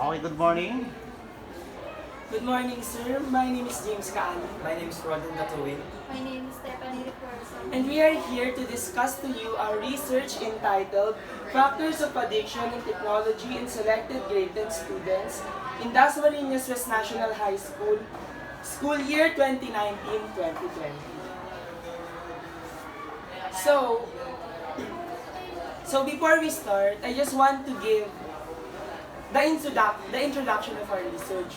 Okay, good morning. Good morning, sir. My name is James Kaali. My name is Rodin Gatuwin. My name is Stephanie Refuerzo. And we are here to discuss to you our research entitled Factors of Addiction in Technology in Selected Grade 10 Students in Dasmariñas West National High School, School Year 2019-2020. So, so before we start, I just want to give the introduction of our research.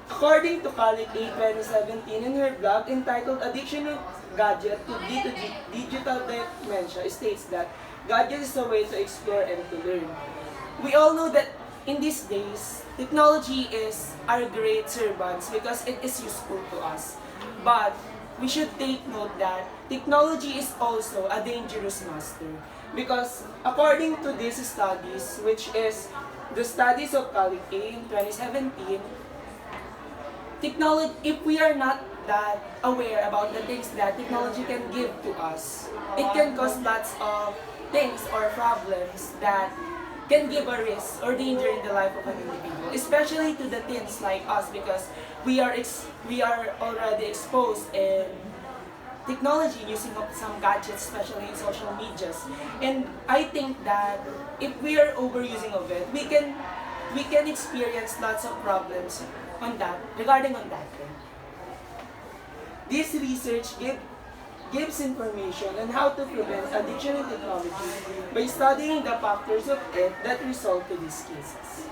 According to Khalid A. 2017 in her blog entitled Addiction of Gadget to Digital Dementia, states that gadget is a way to explore and to learn. We all know that in these days, technology is our great servants because it is useful to us. But we should take note that technology is also a dangerous master because according to these studies, which is the studies of Khalid A. in 2017, technology, if we are not that aware about the things that technology can give to us, it can cause lots of things or problems that can give a risk or danger in the life of an individual, especially to the teens like us because we are already exposed in technology using of some gadgets, especially in social medias. And I think that if we are overusing of it, we can experience lots of problems on that, regarding on that thing. This research gives information on how to prevent addiction in technology by studying the factors of it that result to these cases.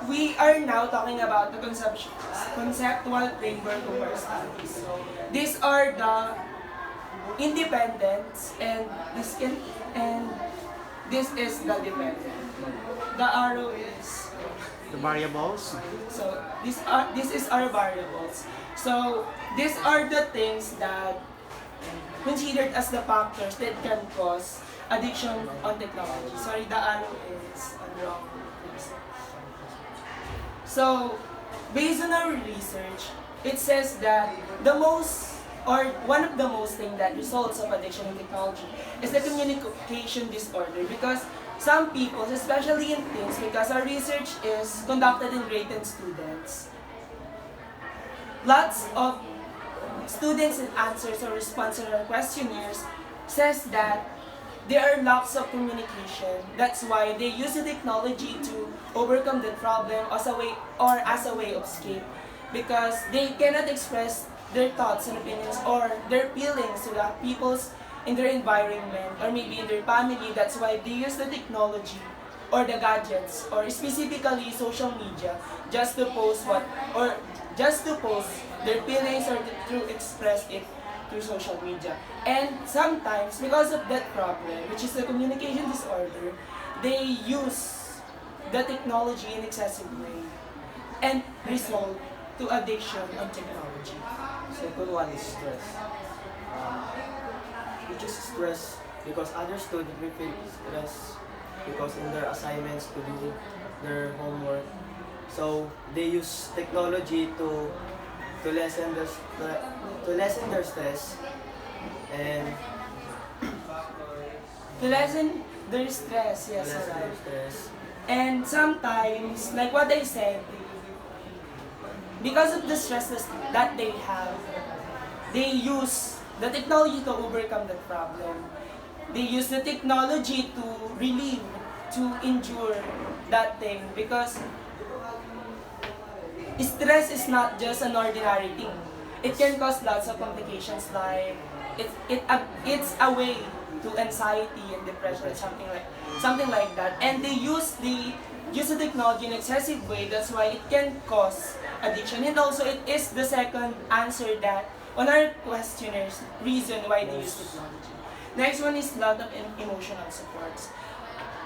We are now talking about the conceptual framework of our studies. These are the independents and this is the dependent. The arrow is The variables. so this is our variables. So these are the things that considered as the factors that can cause addiction on technology. Sorry, the arrow is on the wrong place. So based on our research, it says that the most or one of the most thing that results of addiction in technology is the communication disorder because some people, especially in teens, because our research is conducted in grade 10 students, lots of students and answers or responses to our questionnaires says that there are lacks of communication. That's why they use the technology to overcome the problem as a way of escape because they cannot express their thoughts and opinions or their feelings to the people's in their environment or maybe in their family. That's why they use the technology or the gadgets or specifically social media just to post their feelings or to express it through social media. And sometimes because of that problem, which is the communication disorder, they use the technology in excessive way and result to addiction on technology. Second one is stress. We choose stress because other students will feel stress because in their assignments to do their homework. So they use technology to lessen their stress and To lessen their stress, yes, lessen their alright. stress. And sometimes, like what I said, because of the stresses that they have, they use the technology to overcome that problem. They use the technology to relieve, to endure that thing because stress is not just an ordinary thing. It can cause lots of complications like it's a way to anxiety and depression and something like that. And they use the technology in excessive way. That's why it can cause addiction. And also it is the second answer that on our questionnaires reason why they use technology. Next one is lot of emotional supports.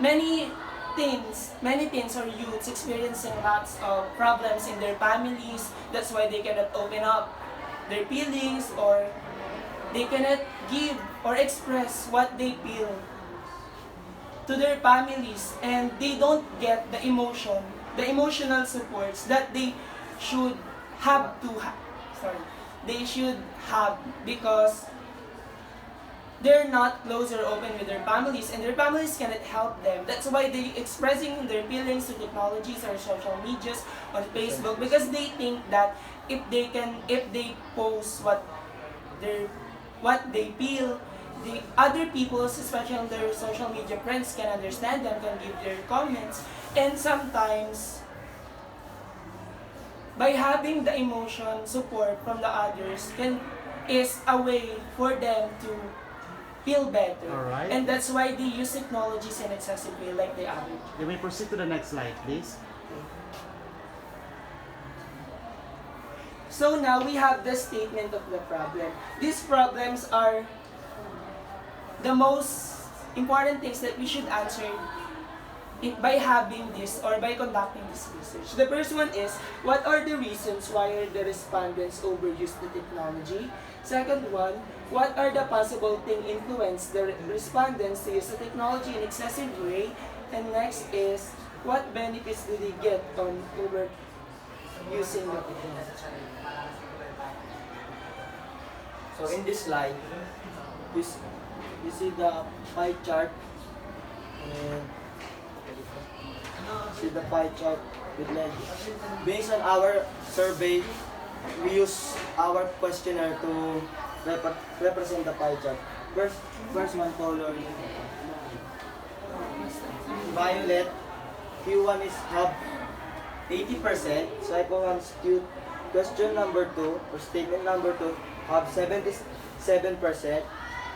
Many teens or youths experiencing lots of problems in their families. That's why they cannot open up their feelings or they cannot give or express what they feel to their families and they don't get the emotional supports that they should have to have. Sorry. They should have because they're not close or open with their families, and their families cannot help them. That's why they expressing their feelings to technologies or social medias on Facebook, because they think that if they post what they feel, the other people, especially their social media friends, can understand them, can give their comments, and sometimes by having the emotion support from the others is a way for them to feel better. Alright. And that's why they use technologies in excessive way like the average. You may proceed to the next slide, please. So now we have the statement of the problem. These problems are the most important things that we should answer by having this or by conducting this research. The first one is, what are the reasons why the respondents overuse the technology? Second one, what are the possible things influence the respondents to use the technology in excessive way? And next is, what benefits do they get on overusing the technology? So in this slide, you see the pie chart, and see the pie chart with legend. Based on our survey, we use our questionnaire to represent the pie chart. First one color violet. Q1 is have 80%. Second one is Q. Question number 2 or statement number 2 have 77%.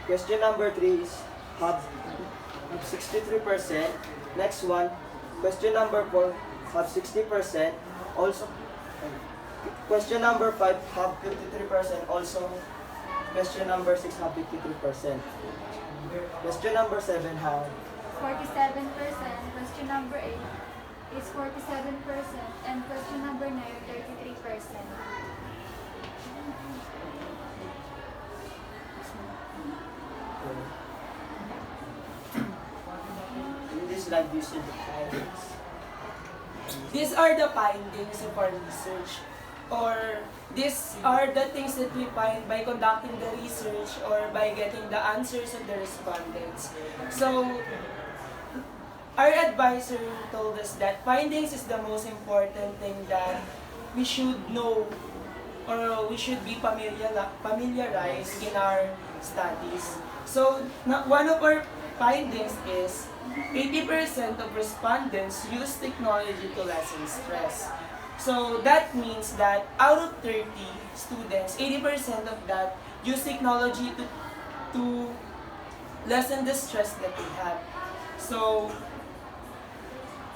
Question number 3 is have 63%. Next one, question number 4 have 60%. Also, question number 5 have 53%. Also, question number 6 have 53%. Question number 7 have 47%. Question number 8 is 47%. And question number 9, 33%. in this slide you see the findings. These are the findings of our research, or these are the things that we find by conducting the research or by getting the answers of the respondents. So, our advisor told us that findings is the most important thing that we should know or we should be familiarized in our studies. So, one of our findings is 80% of respondents use technology to lessen stress. So that means that out of 30 students, 80% of that use technology to lessen the stress that they have. So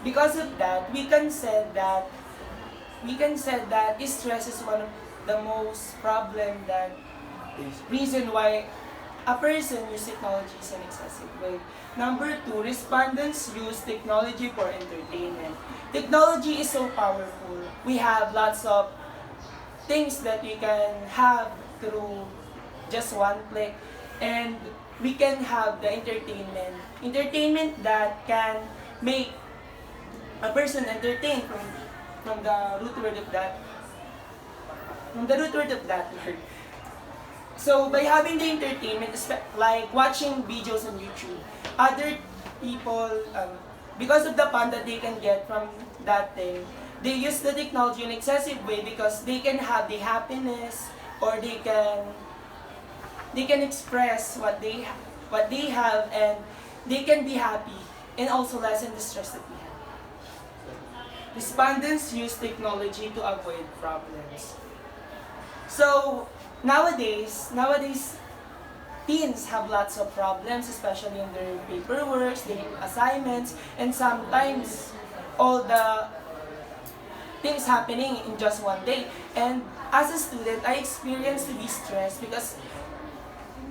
because of that, we can say that stress is one of the most problem that reason why a person uses technology in an excessive way. Number 2, respondents use technology for entertainment. Technology is so powerful. We have lots of things that we can have through just one click, and we can have the entertainment that can make a person entertained from the root word of that word. So by having the entertainment, like watching videos on YouTube, other people, because of the fun that they can get from that thing, they use the technology in excessive way because they can have the happiness, or they can express what they have, and they can be happy and also lessen the stress that we have. Respondents use technology to avoid problems. So nowadays, teens have lots of problems, especially in their paperwork, their assignments, and sometimes all the things happening in just one day. And as a student, I experienced to be stressed because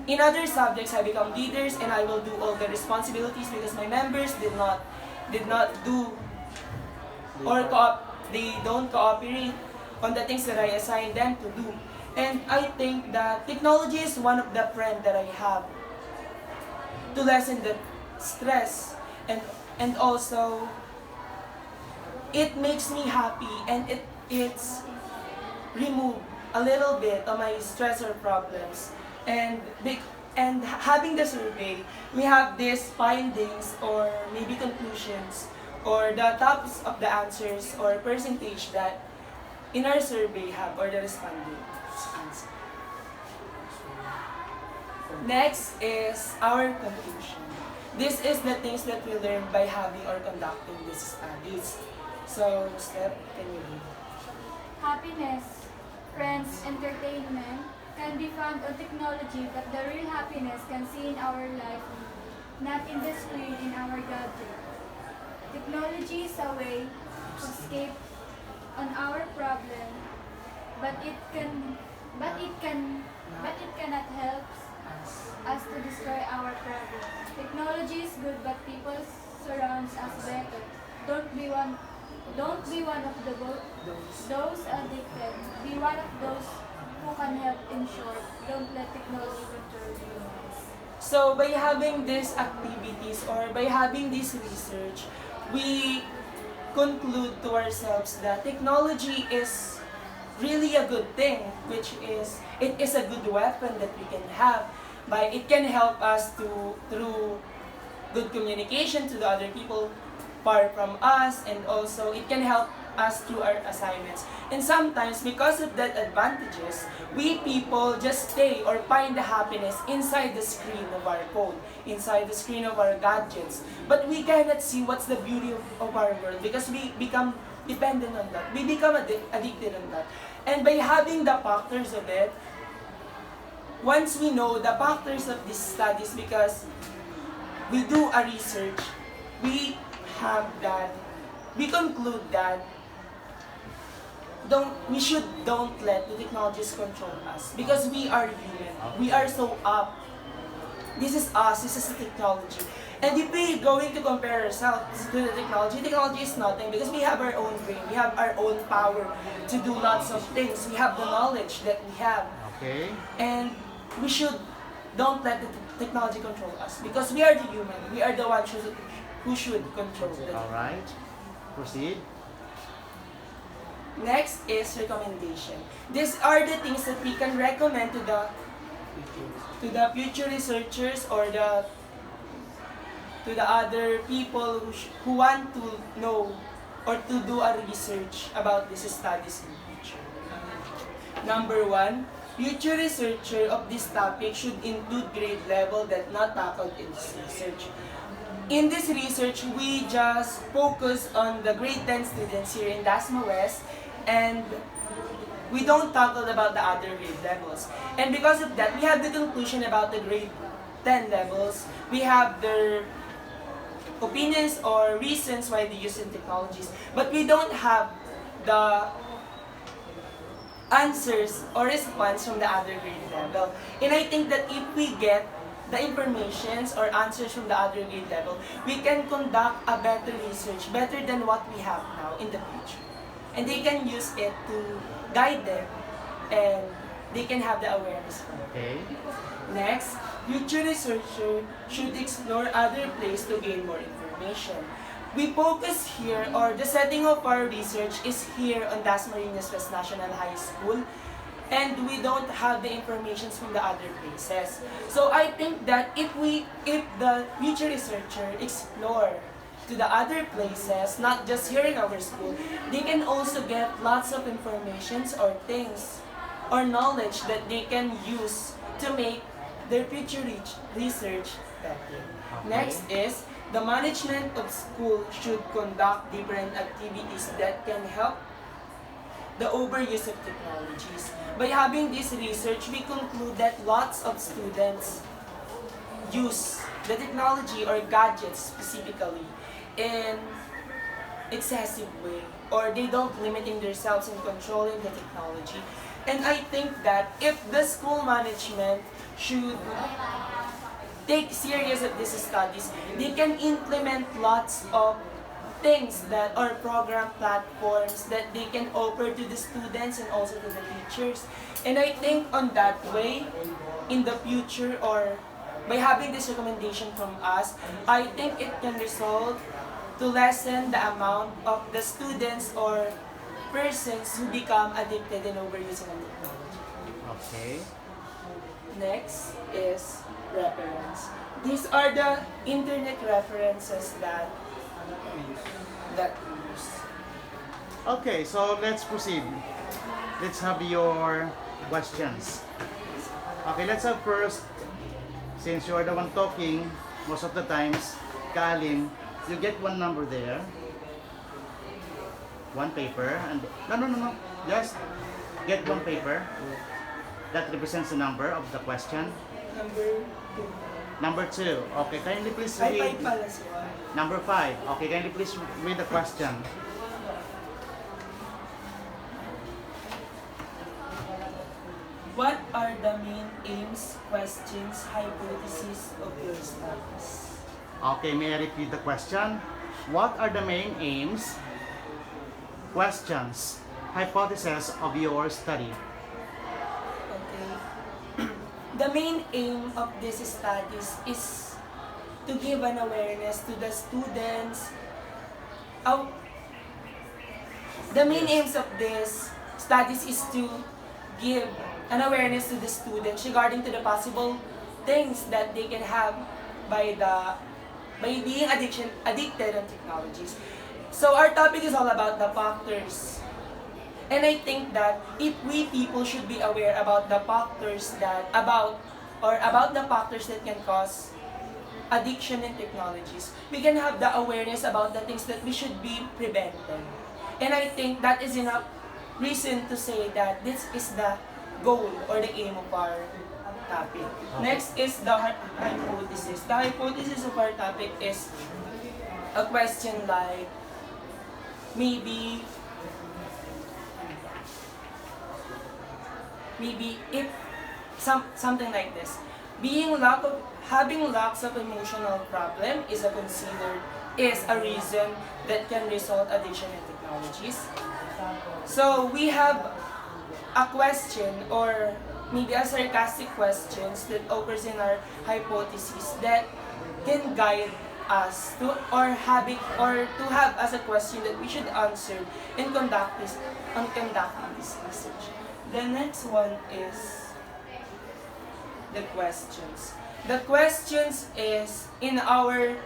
in other subjects I become leaders and I will do all the responsibilities because my members did not do or they don't cooperate on the things that I assigned them to do. And I think that technology is one of the friends that I have to lessen the stress, and also it makes me happy, and it's remove a little bit of my stress or problems. And And having the survey, we have these findings or maybe conclusions or the tops of the answers or percentage that in our survey have or the respondents answer. Next is our conclusion. This is the things that we learned by having or conducting these studies. So, Steph, can you read? Happiness, friends, entertainment can be found on technology, but the real happiness can see in our life, not in the screen, in our gadget. Technology is a way to escape on our problem, but it cannot help us to destroy our problem. Technology is good, but people surrounds us better. Don't be one of those addicted. Be one of those who can help. In short, don't let technology control you. So, by having these activities or by having this research, we conclude to ourselves that technology is really a good thing, which is, it is a good weapon that we can have. But it can help us through good communication to the other people far from us, and also it can help us through our assignments. And sometimes, because of that advantages, we people just stay or find the happiness inside the screen of our phone, inside the screen of our gadgets. But we cannot see what's the beauty of our world because we become dependent on that. We become addicted on that. And by having the factors of it, once we know the factors of these studies, because we do a research, we conclude that don't let the technologies control us because we are human. We are so up. This is us, this is the technology. And if we going to compare ourselves to the technology is nothing because we have our own brain, we have our own power to do lots of things. We have the knowledge that we have. Okay. And don't let the technology control us because we are the human. We are the ones who should control it. All right. Proceed. Next is recommendation. These are the things that we can recommend to the future researchers or to the other people who want to know or to do a research about these studies in the future. Number 1, future researcher of this topic should include grade level that not tackled in this research. In this research, we just focus on the grade 10 students here in Dasma West, and we don't tackle about the other grade levels. And because of that, we have the conclusion about the grade 10 levels. We have their opinions or reasons why they use in technologies, but we don't have the answers or response from the other grade level. And I think that if we get the informations or answers from the other grade level, we can conduct a better research, better than what we have now in the future. And they can use it to guide them and they can have the awareness from it. Okay. Next, future researcher should explore other places to gain more information. We focus here, or the setting of our research is here on Dasmariñas West National High School, and we don't have the information from the other places. So I think that if the future researcher explore to the other places, not just here in our school, they can also get lots of informations or things or knowledge that they can use to make their future research better. Okay. Next is, the management of school should conduct different activities that can help the overuse of technologies. By having this research, we conclude that lots of students use the technology or gadgets specifically in excessive way, or they don't limiting themselves in controlling the technology. And I think that if the school management should take serious of these studies, they can implement lots of things that are program platforms that they can offer to the students and also to the teachers. And I think on that way, in the future, or by having this recommendation from us, I think it can result to lessen the amount of the students or persons who become addicted and overusing of technology. Okay. Next is reference. These are the internet references that we use. Okay, so let's proceed. Let's have your questions. Okay, let's have first, since you are the one talking most of the times, Kalin, you get one number there, one paper, and no, just get one paper that represents the number of the question. Number 2. Number 2. Okay, kindly please Ay, read. 5 pala siya. Number 5. Okay, kindly please read the question. What are the main aims, questions, hypotheses of your studies? Okay, may I repeat the question? What are the main aims, questions, hypotheses of your study? Okay. The main aim of these studies is to give an awareness to the students. The main aims of these studies is to give an awareness to the students regarding to the possible things that they can have by being addicted on technologies. So our topic is all about the factors. And I think that if we people should be aware about the factors about the factors that can cause addiction in technologies, we can have the awareness about the things that we should be prevented. And I think that is enough reason to say that this is the goal or the aim of our topic. Next is the hypothesis. The hypothesis of our topic is a question like maybe if something like this, having lacks of emotional problem is a reason that can result addiction in technologies. So we have a question or maybe a sarcastic questions that occurs in our hypothesis that can guide us to have as a question that we should answer in conducting this research. The next one is the questions. The questions is in our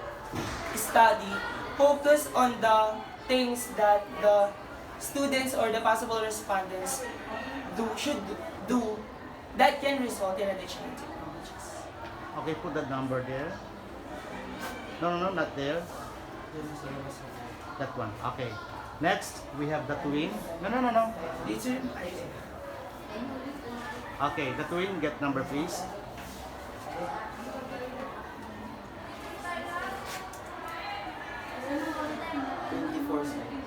study focus on the things that the students or the possible respondents should do that can result in addiction to technologies. Okay, put that number there. No, not there. That one. Okay. Next, we have the twin. No. Teacher, Okay, the twin, get number please.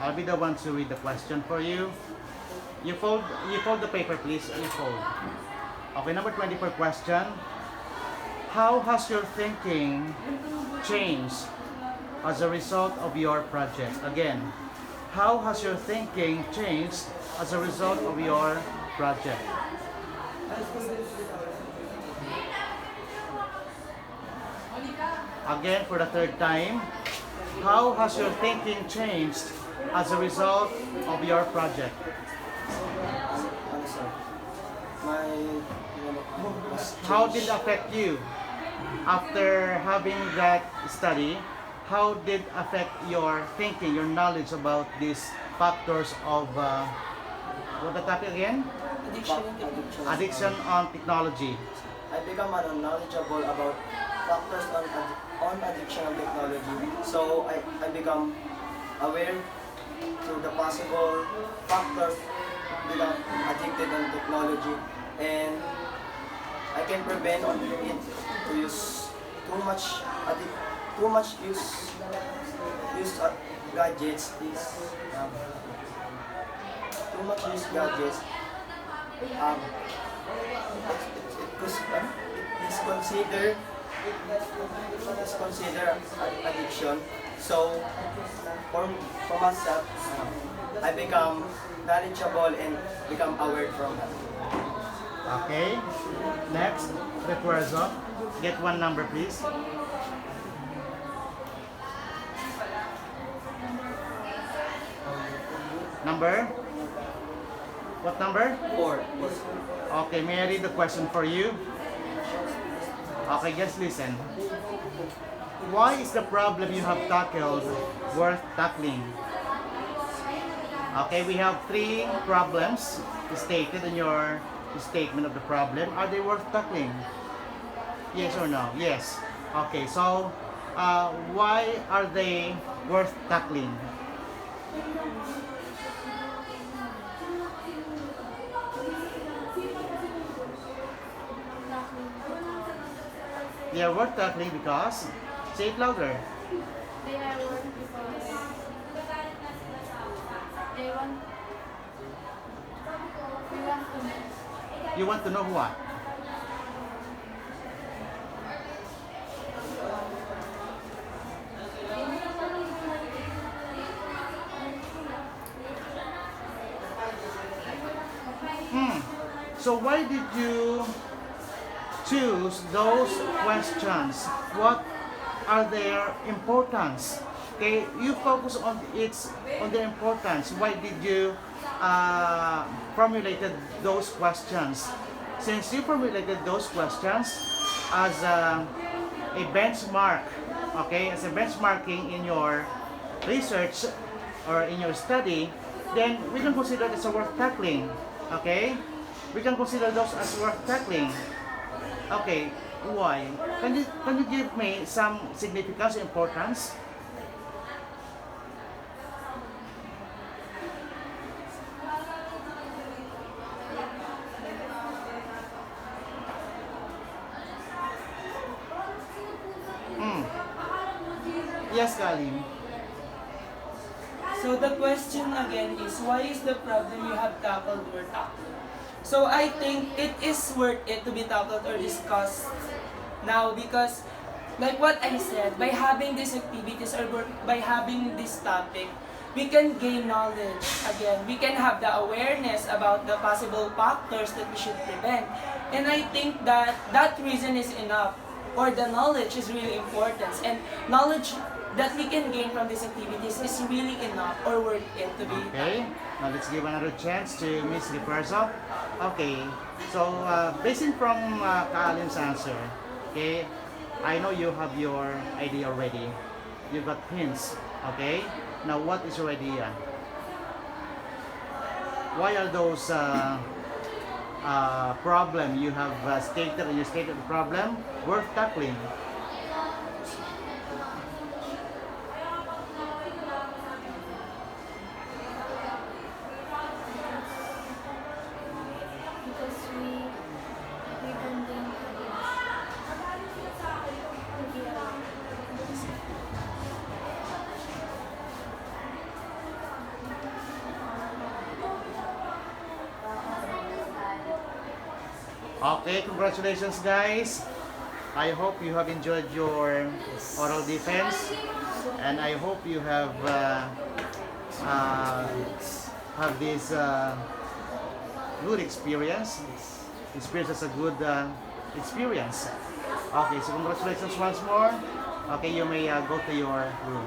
I'll be the one to read the question for you. You fold the paper please. You fold. Okay, number 24 question. How has your thinking changed as a result of your project? Again, how has your thinking changed as a result of your project? Again, for the third time, how has your thinking changed as a result of your project? Ano sir? Mas How change. did it affect you after having that study? How did it affect your thinking, your knowledge about these factors of what the topic again? Addiction on technology. I become knowledgeable about factors on addiction and technology. So I become aware to the possible factors become addicted on technology, and I can prevent on it to use too much use gadgets is too much use gadgets. It is considered addiction. So for myself, I become knowledgeable and become aware from that. Okay. Next, Refuerzo. Get one number, please. Number? What number? 4. Okay, may I read the question for you? Okay, just listen. Why is the problem you have tackled worth tackling? Okay, we have 3 problems stated in your statement of the problem. Are they worth tackling? Yes or no? Yes. Okay, so why are they worth tackling? They are worth tackling because, say it louder. They are work because they want we want to know. You want to know what? So why did you choose those questions? What are their importance? Okay, you focus on their importance. Why did you formulated those questions? Since you formulated those questions as a benchmark, okay, as a benchmarking in your research or in your study, then we can consider this a worth tackling. Okay, we can consider those as worth tackling. Okay, why? Can you give me some significance, importance? Yes, Kalim. So the question again is, why is the problem you have tackled worth tackling? So I think it is worth it to be tackled or discussed now because, like what I said, by having these activities or by having this topic, we can gain knowledge. Again, we can have the awareness about the possible factors that we should prevent. And I think that that reason is enough, or the knowledge is really important. And knowledge that we can gain from these activities is really enough or worth it to be. Okay, now let's give another chance to Miss Liperzo. Okay, so basing from Kalim's answer, okay, I know you have your idea already. You got hints, okay? Now what is your idea? Why are those problem you have stated in your stated problem worth tackling? Because we can gain Okay, congratulations guys. I hope you have enjoyed your oral defense, and I hope you have this good experience. Experience as a good experience. Okay, so congratulations once more. Okay, you may go to your room.